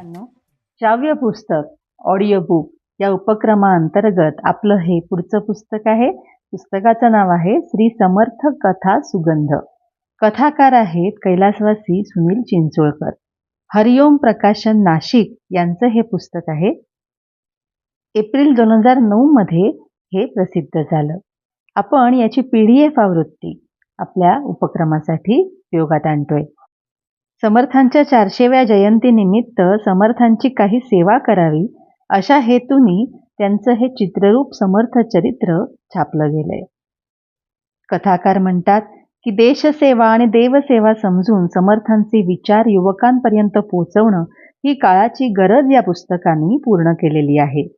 मित्रांनो, श्राव्य पुस्तक, ऑडिओ बुक या उपक्रमाअंतर्गत आपलं हे पुढचं पुस्तक आहे. पुस्तकाचं नाव आहे श्री समर्थ कथा सुगंध. कथाकार आहेत कैलासवासी सुनील चिंचोळकर. हरिओम प्रकाशन नाशिक यांचं हे पुस्तक आहे. एप्रिल 2009 मध्ये हे प्रसिद्ध झालं. आपण याची PDF आवृत्ती आपल्या उपक्रमासाठी उपयोगात आणतोय. समर्थांच्या 400व्या जयंतीनिमित्त समर्थांची काही सेवा करावी अशा हेतूनी त्यांचं हे चित्ररूप समर्थ चरित्र छापलं गेलंय. कथाकार म्हणतात की देशसेवा आणि देवसेवा समजून समर्थांचे विचार युवकांपर्यंत पोहोचवणं ही काळाची गरज या पुस्तकाने पूर्ण केलेली आहे.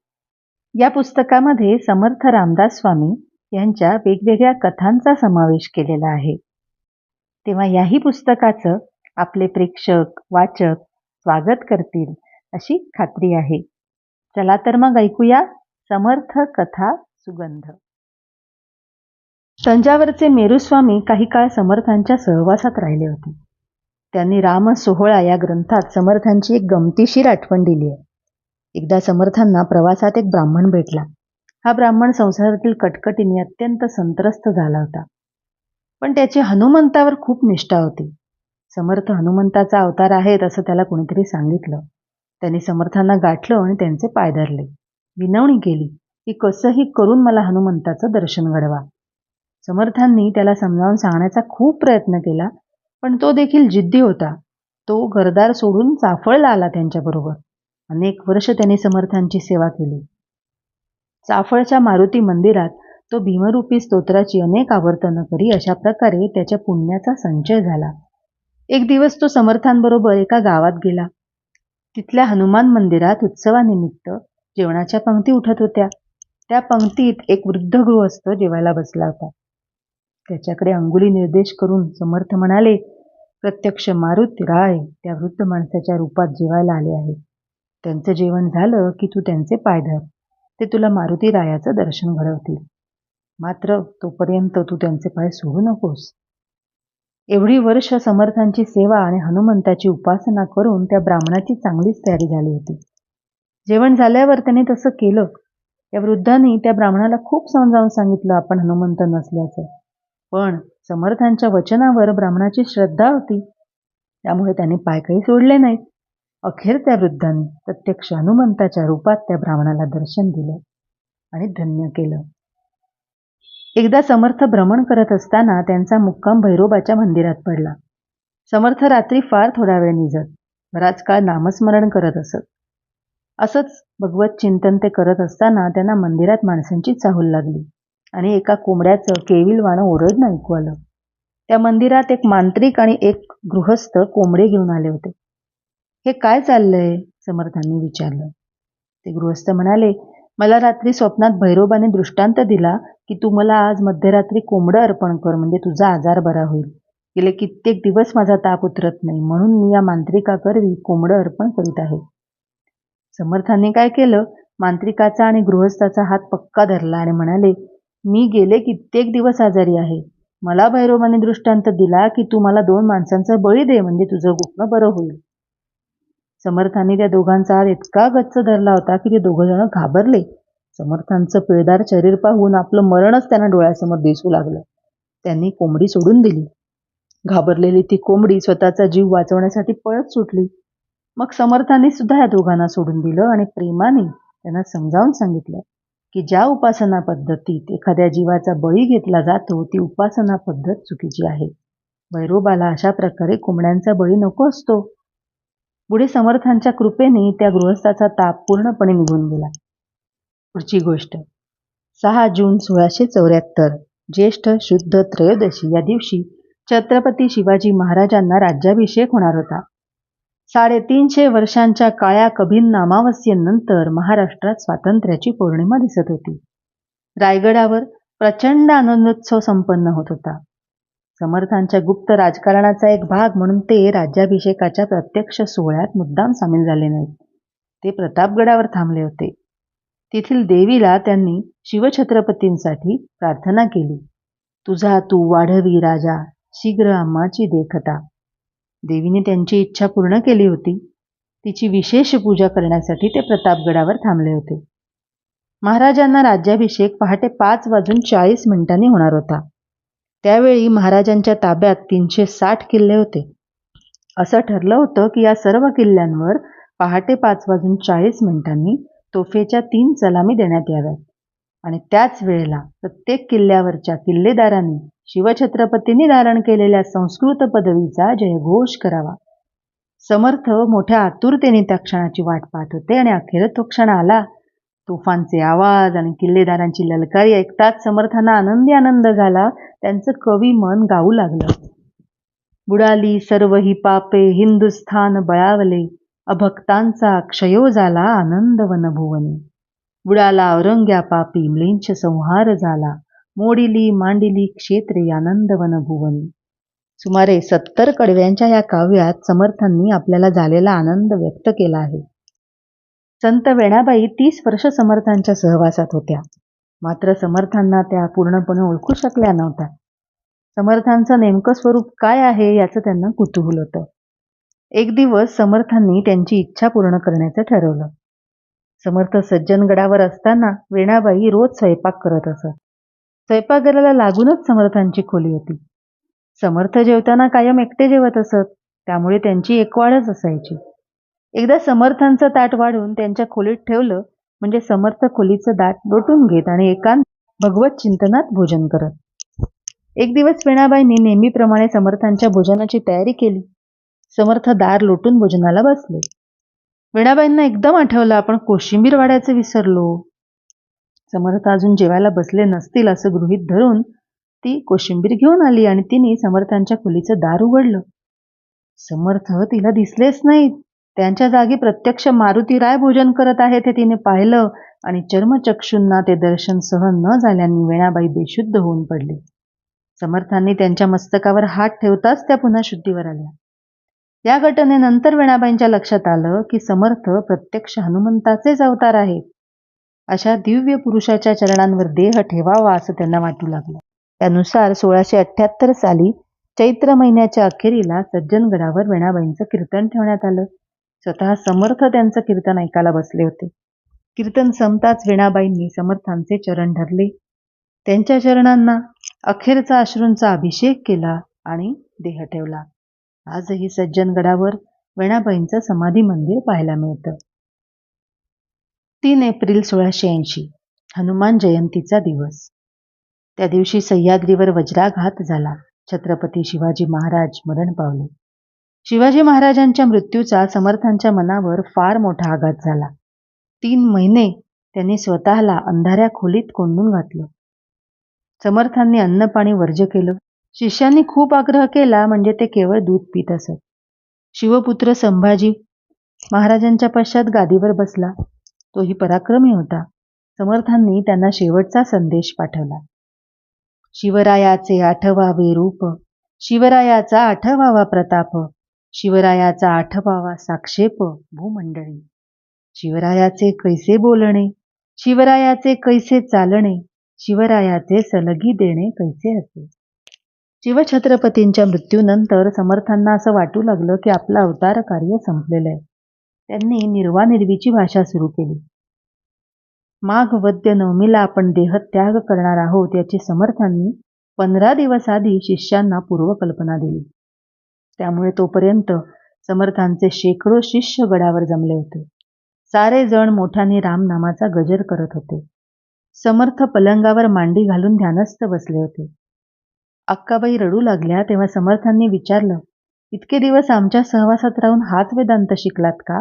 या पुस्तकामध्ये समर्थ रामदास स्वामी यांच्या वेगवेगळ्या कथांचा समावेश केलेला आहे. तेव्हा याही पुस्तकाचं आपले प्रेक्षक वाचक स्वागत करतील अशी खात्री आहे. चला तर मग ऐकूया समर्थ कथा सुगंध. तंजावरचे मेरुस्वामी काही काळ समर्थांच्या सहवासात राहिले होते. त्यांनी राम सोहळा या ग्रंथात समर्थांची एक गमतीशीर आठवण दिली आहे. एकदा समर्थांना प्रवासात एक ब्राह्मण भेटला. हा ब्राह्मण संसारातील कटकटीने अत्यंत संत्रस्त झाला होता, पण त्याची हनुमंतावर खूप निष्ठा होती. समर्थ हनुमंताचा अवतार आहेत असं त्याला कोणीतरी सांगितलं. त्यांनी समर्थांना गाठलं आणि त्यांचे पाय धरले. विनवणी केली की कसंही करून मला हनुमंताचं दर्शन घडवा. समर्थांनी त्याला समजावून सांगण्याचा खूप प्रयत्न केला, पण तो देखील जिद्दी होता. तो घरदार सोडून चाफळला आला त्यांच्याबरोबर. अनेक वर्ष त्यांनी समर्थांची सेवा केली. चाफळच्या मारुती मंदिरात तो भीमरूपी स्तोत्राची अनेक आवर्तनं करी. अशा प्रकारे त्याच्या पुण्याचा संचय झाला. एक दिवस तो समर्थांबरोबर एका गावात गेला. तिथल्या हनुमान मंदिरात उत्सवानिमित्त जेवणाच्या पंक्ती उठत होत्या. त्या पंक्तीत एक वृद्ध गृहस्थ जेवायला बसला होता. त्याच्याकडे अंगुली निर्देश करून समर्थ म्हणाले, प्रत्यक्ष मारुती राय त्या वृद्ध माणसाच्या रूपात जेवायला आले आहेत. त्यांचं जेवण झालं की तू त्यांचे पाय धर. ते तुला मारुती रायाचं दर्शन घडवतील. मात्र तोपर्यंत तू त्यांचे पाय सोडू नकोस. एवढी वर्ष समर्थांची सेवा आणि हनुमंताची उपासना करून त्या ब्राह्मणाची चांगलीच तयारी झाली होती. जेवण झाल्यावर त्याने तसं केलं. या वृद्धांनी त्या ब्राह्मणाला खूप समजावून सांगितलं आपण हनुमंत नसल्याचं, पण समर्थांच्या वचनावर ब्राह्मणाची श्रद्धा होती, त्यामुळे त्याने पाय काही सोडले नाहीत. अखेर त्या वृद्धांनी प्रत्यक्ष हनुमंताच्या रूपात त्या ब्राह्मणाला दर्शन दिलं आणि धन्य केलं. एकदा समर्थ भ्रमण करत असताना त्यांचा मुक्काम भैरोबाच्या मंदिरात पडला. समर्थ रात्री फार थोडा वेळ निजत, बराच काळ नामस्मरण करत असत. असंच भगवत चिंतन ते करत असताना त्यांना मंदिरात माणसांची चाहूल लागली आणि एका कोंबड्याचं केविलवाणं ओरडणं ऐकू आलं. त्या मंदिरात एक मांत्रिक आणि एक गृहस्थ कोंबडे घेऊन आले होते. हे काय चाललंय? समर्थांनी विचारलं. ते गृहस्थ म्हणाले, मला रात्री स्वप्नात भैरोबाने दृष्टांत दिला की तू मला आज मध्यरात्री कोंबडं अर्पण कर, म्हणजे तुझा आजार बरा होईल. गेले कित्येक दिवस माझा ताप उतरत नाही, म्हणून मी या मांत्रिकाकरवी कोंबडं अर्पण करीत आहे. समर्थांनी काय केलं, मांत्रिकाचा आणि गृहस्थाचा हात पक्का धरला आणि म्हणाले, मी गेले कित्येक दिवस आजारी आहे. मला भैरोबाने दृष्टांत दिला की तू मला 2 माणसांचा बळी दे, म्हणजे तुझं गुप्त बरं होईल. समर्थांनी त्या दोघांचा हात इतका गच्च धरला होता की ते दोघंजण घाबरले. समर्थांचं पिळदार शरीर पाहून आपलं मरणच त्यांना डोळ्यासमोर दिसू लागलं. त्यांनी कोंबडी सोडून दिली. घाबरलेली ती कोंबडी स्वतःचा जीव वाचवण्यासाठी पळत सुटली. मग समर्थांनी सुद्धा या दोघांना सोडून दिलं आणि प्रेमाने त्यांना समजावून सांगितलं की ज्या उपासना पद्धतीत एखाद्या जीवाचा बळी घेतला जातो ती उपासना पद्धत चुकीची आहे. भैरोबाला अशा प्रकारे कोंबड्यांचा बळी नको असतो. पुढे समर्थांच्या कृपेने त्या गृहस्थाचा ताप पूर्णपणे निघून गेला. पुढची गोष्ट. 6 जून 1674 ज्येष्ठ शुद्ध त्रयोदशी या दिवशी छत्रपती शिवाजी महाराजांना राज्याभिषेक होणार होता. 350 वर्षांच्या काळ्या कभिन्न अमावस्येनंतर महाराष्ट्रात स्वातंत्र्याची पौर्णिमा दिसत होती. रायगडावर प्रचंड आनंदोत्सव संपन्न होत होता. समर्थांच्या गुप्त राजकारणाचा एक भाग म्हणून ते राज्याभिषेकाच्या प्रत्यक्ष सोहळ्यात मुद्दाम सामील झाले नाहीत. ते प्रतापगडावर थांबले होते. तेथील देवीला त्यांनी शिवछत्रपतींसाठी प्रार्थना केली. तुझा तू वाढवी राजा, शीघ्र आम्हाची देखता. देवीने त्यांची इच्छा पूर्ण केली होती. तिची विशेष पूजा करण्यासाठी ते प्रतापगडावर थांबले होते. महाराजांना राज्याभिषेक पहाटे 5:40 होणार होता. त्यावेळी महाराजांच्या ताब्यात 360 किल्ले होते. असं ठरलं होतं की या सर्व किल्ल्यांवर पहाटे 5:40 तोफेच्या 3 सलामी देण्यात याव्यात आणि त्याच वेळेला प्रत्येक किल्ल्यावरच्या किल्लेदारांनी शिवछत्रपतींनी धारण केलेल्या संस्कृत पदवीचा जयघोष करावा. समर्थ मोठ्या आतुरतेने त्या क्षणाची वाट पाहत होते आणि अखेर तो क्षण आला. तोफांचे आवाज आणि किल्लेदारांची ललकारी ऐकताच समर्थांना आनंदी आनंद झाला. त्यांचं कवी मन गाऊ लागलं. बुडाली सर्व ही पापे हिंदुस्थान बळावले, अभक्तांचा क्षयो झाला आनंद वनभुवनी. बुडाला औरंग्या पापी म्लेंछ संहार झाला, मोडिली मांडिली क्षेत्रे आनंद वनभुवनी. सुमारे 70 कडव्यांच्या या काव्यात समर्थांनी आपल्याला झालेला आनंद व्यक्त केला आहे. संत वेणाबाई 30 वर्ष समर्थांच्या सहवासात होत्या. मात्र समर्थांना त्या पूर्णपणे ओळखू शकल्या नव्हत्या. समर्थांचं नेमकं स्वरूप काय आहे याचं त्यांना कुतूहल होतं. एक दिवस समर्थांनी त्यांची इच्छा पूर्ण करण्याचं ठरवलं. समर्थ सज्जनगडावर असताना वेणाबाई रोज स्वयंपाक करत असत. स्वयंपाकघराला लागूनच समर्थांची खोली होती. समर्थ जेवताना कायम एकटे जेवत असत, त्यामुळे त्यांची एकवाडच असायची. एकदा समर्थांचं ताट वाढून त्यांच्या खोलीत ठेवलं म्हणजे समर्थ खोलीचं दाट लोटून घेत आणि एकांत भगवत चिंतनात भोजन करत. एक दिवस वेणाबाईंनी नेहमीप्रमाणे समर्थांच्या भोजनाची तयारी केली. समर्थ दार लोटून भोजनाला बसले. वेणाबाईंना एकदम आठवलं, आपण कोशिंबीर वाढायचं विसरलो. समर्थ अजून जेवायला बसले नसतील असं गृहीत धरून ती कोशिंबीर घेऊन आली आणि तिने समर्थांच्या खोलीचं दार उघडलं. समर्थ तिला दिसलेच नाहीत. त्यांच्या जागी प्रत्यक्ष मारुतीराय भोजन करत आहेत हे तिने पाहिलं आणि चर्मचक्षूंना ते दर्शन सहन न झाल्याने वेणाबाई बेशुद्ध होऊन पडली. समर्थांनी त्यांच्या मस्तकावर हात ठेवताच त्या पुन्हा शुद्धीवर आल्या. या घटनेनंतर वेणाबाईंच्या लक्षात आलं की समर्थ प्रत्यक्ष हनुमंताचेच अवतार आहेत. अशा दिव्य पुरुषाच्या चरणांवर देह ठेवावा असं त्यांना वाटू लागलं. त्यानुसार 1678 साली चैत्र महिन्याच्या अखेरीला सज्जनगडावर वेणाबाईंचं कीर्तन ठेवण्यात आलं. स्वतः समर्थ त्यांचं कीर्तन ऐकायला बसले होते. कीर्तन संपताच वेणाबाईंनी समर्थांचे चरण धरले. त्यांच्या चरणांना अखेरचा अश्रूंचा अभिषेक केला आणि देह ठेवला. आजही सज्जनगडावर वेणाबाईंचं समाधी मंदिर पाहायला मिळतं. 3 एप्रिल 1680 हनुमान जयंतीचा दिवस. त्या दिवशी सह्याद्रीवर वज्राघात झाला. छत्रपती शिवाजी महाराज मरण पावले. शिवाजी महाराजांच्या मृत्यूचा समर्थांच्या मनावर फार मोठा आघात झाला. 3 महिने त्यांनी स्वतःला अंधाऱ्या खोलीत कोंडून घातलं. समर्थांनी अन्नपाणी वर्ज्य केलं. शिष्यांनी खूप आग्रह केला म्हणजे ते केवळ दूध पित असत. शिवपुत्र संभाजी महाराजांच्या पश्चात गादीवर बसला. तोही पराक्रमी होता. समर्थांनी त्यांना शेवटचा संदेश पाठवला. शिवरायाचे आठवावे रूप, शिवरायाचा आठवावा प्रताप, शिवरायाचा आठवावा साक्षेप भूमंडळी. शिवरायाचे कैसे बोलणे, शिवरायाचे कैसे चालणे, शिवरायाचे सलगी देणे कैसे असे. शिवछत्रपतींच्या मृत्यूनंतर समर्थांना असं वाटू लागलं की आपलं अवतार कार्य संपलेलं आहे. त्यांनी निर्वानिर्वीची भाषा सुरू केली. माघ वद्य नवमीला आपण देहत्याग करणार आहोत याची समर्थांनी 15 दिवस आधी शिष्यांना पूर्वकल्पना दिली. त्यामुळे तोपर्यंत समर्थांचे शेकडो शिष्य गडावर जमले होते. सारे जण मोठ्याने रामनामाचा गजर करत होते. समर्थ पलंगावर मांडी घालून ध्यानस्थ बसले होते. अक्काबाई रडू लागल्या तेव्हा समर्थांनी विचारलं, इतके दिवस आमच्या सहवासात राहून हाच वेदांत शिकलात का?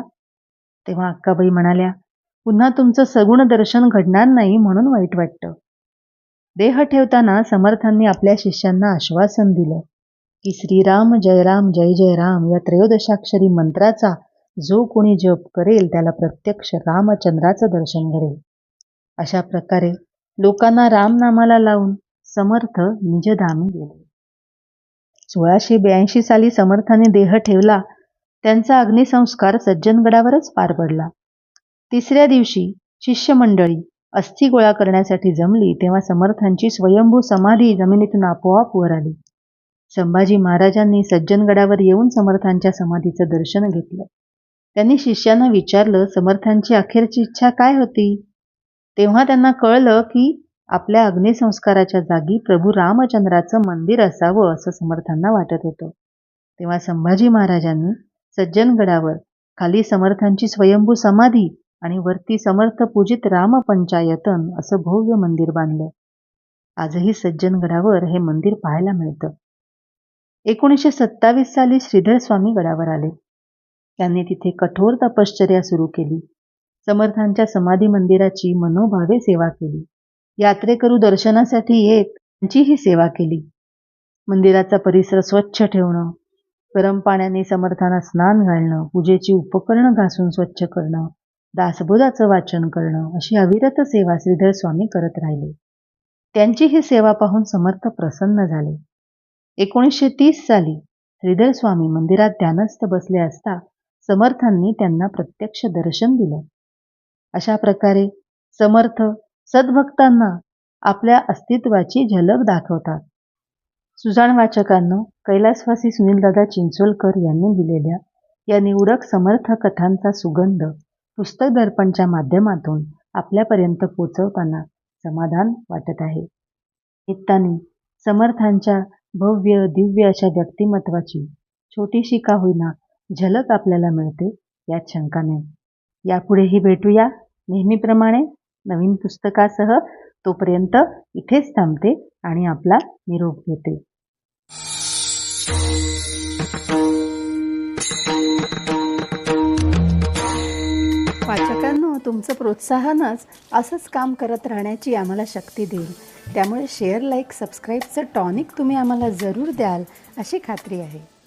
तेव्हा अक्काबाई म्हणाल्या, पुन्हा तुमचं सगुण दर्शन घडणार नाही म्हणून वाईट वाटतं. देह ठेवताना समर्थांनी आपल्या शिष्यांना आश्वासन दिलं की श्रीराम जय जय राम या 13 मंत्राचा जो कोणी जप करेल त्याला प्रत्यक्ष रामचंद्राचं दर्शन घडेल. अशा प्रकारे लोकांना रामनामाला लावून समर्थ निजधामी गेले. 1682 साली समर्थांनी देह ठेवला. त्यांचा अग्निसंस्कार सज्जनगडावरच पार पडला. 3ऱ्या दिवशी शिष्यमंडळी अस्थी गोळा करण्यासाठी जमली तेव्हा समर्थांची स्वयंभू समाधी जमिनीतून आपोआप वर आली. संभाजी महाराजांनी सज्जनगडावर येऊन समर्थांच्या समाधीचं दर्शन घेतलं. त्यांनी शिष्यांना विचारलं, समर्थांची अखेरची इच्छा काय होती? तेव्हा त्यांना कळलं की आपल्या अग्निसंस्काराच्या जागी प्रभू रामचंद्राचं मंदिर असावं असं समर्थांना वाटत होतं. तेव्हा संभाजी महाराजांनी सज्जनगडावर खाली समर्थांची स्वयंभू समाधी आणि वरती समर्थ पूजित रामपंचायतन असं भव्य मंदिर बांधलं. आजही सज्जनगडावर हे मंदिर पाहायला मिळतं. 1927 साली श्रीधर स्वामी गडावर आले. त्यांनी तिथे कठोर तपश्चर्या सुरू केली. समर्थांच्या समाधी मंदिराची मनोभावे सेवा केली. यात्रेकरू दर्शनासाठी येत त्यांचीही सेवा केली. मंदिराचा परिसर स्वच्छ ठेवणं, गरम पाण्याने समर्थांना स्नान घालणं, पूजेची उपकरणं घासून स्वच्छ करणं, दासबोधाचं वाचन करणं अशी अविरत सेवा श्रीधर स्वामी करत राहिले. त्यांची ही सेवा पाहून समर्थ प्रसन्न झाले. 1930 साली श्रीधर स्वामी मंदिरात ध्यानस्थ बसले असता समर्थांनी त्यांना प्रत्यक्ष दर्शन दिलं. अशा प्रकारे समर्थ सद्भक्तांना आपल्या अस्तित्वाची झलक दाखवतात. सुजाण वाचकांनो, कैलासवासी सुनीलदादा चिंचोलकर यांनी दिलेल्या या निवडक समर्थ कथांचा सुगंध पुस्तक दर्पणच्या माध्यमातून आपल्यापर्यंत पोचवताना समाधान वाटत आहे. निमित्ताने समर्थांच्या भव्य दिव्य अशा व्यक्तिमत्वाची छोटीशी का होईना झलक आपल्याला मिळते यात शंका नाही. यापुढेही भेटूया नेहमीप्रमाणे नवीन पुस्तकासह. तोपर्यंत इथेच थांबते आणि आपला निरोप घेते. वाचकांनो, तुमचं प्रोत्साहनच असंच काम करत राहण्याची आम्हाला शक्ती देईल. त्यामुळे शेअर, लाईक, सबस्क्राईबचं टॉनिक तुम्ही आम्हाला जरूर द्याल अशी खात्री आहे.